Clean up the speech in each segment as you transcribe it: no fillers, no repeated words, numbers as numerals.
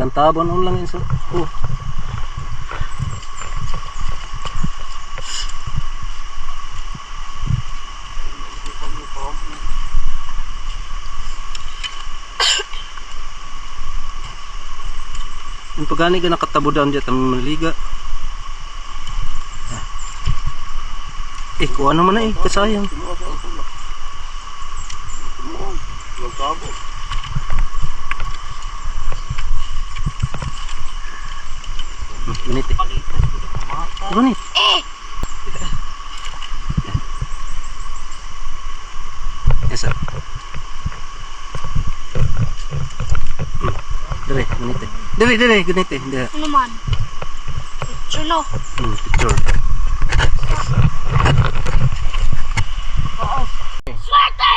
Lantaban lang yun sa... Oh. Yung pagani ka nakatabudan dyan, tamang maliga. Kuha naman na kasayang. Gunit Gunit. Yes, sir. Dire, gunit. Dire, gunit. Dire. Ano man? Picture no? Picture. Swerte!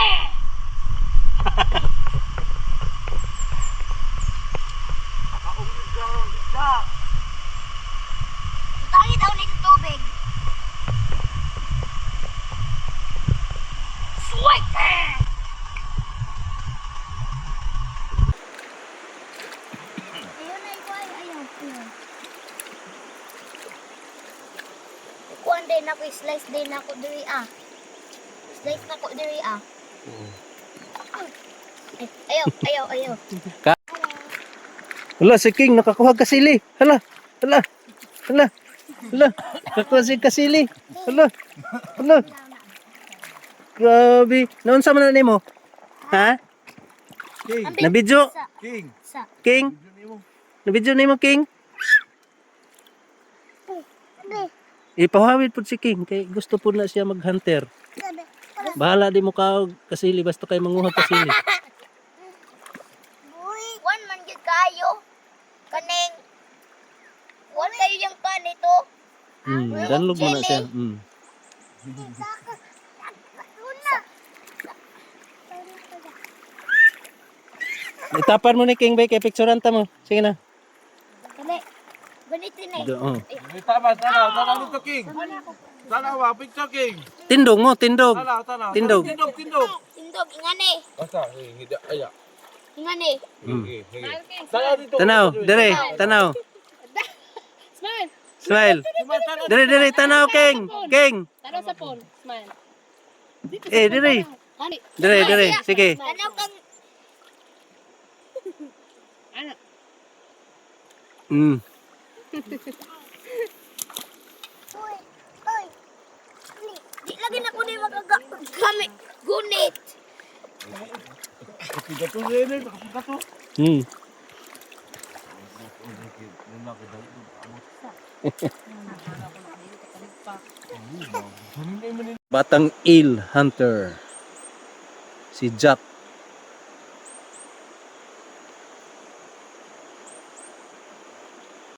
Tangi daw nito tubig. Swerte! Ayaw na ikaw ayaw. Kuan din ako, slice din ako diri ah. Slice na ko diri ah. Ayaw. Hala, si King nakakuha kasili. Hala. Nakakuha si kasili. Hala. Grabe. Naunsa man na nimo? Ha? King. Nabidyo? King. King? Nabidyo nimo, King? Ipahawid po si King kay gusto po na siya mag-hunter. Bahala di mo ka kasili basta kay manguha kasili. Wan man gid kayo. Kaning wan kayo yang kanito. Danlog mo na siya. Itapan mo ni King Bay kay picturean ta mo. Sige na. Kani. Ganito ni. Tanaw dito, King. Tanaw, picture, King. Tindog mo, tindog. Tanaw. Tindog. Tindog ingani. Basta, hindi, aya. Ingani. Tanaw dito. Tanaw, dire, tanaw. Smile. Smile. Dire, tanaw, King. King. Tanaw sa phone. Smile. Dire. Ani. Dire. Sige. Tanaw kang Ano? Oy. Di lagi na ko ni magagamit. Gunit. Gato rin, gato. Batang eel hunter. Si Jack.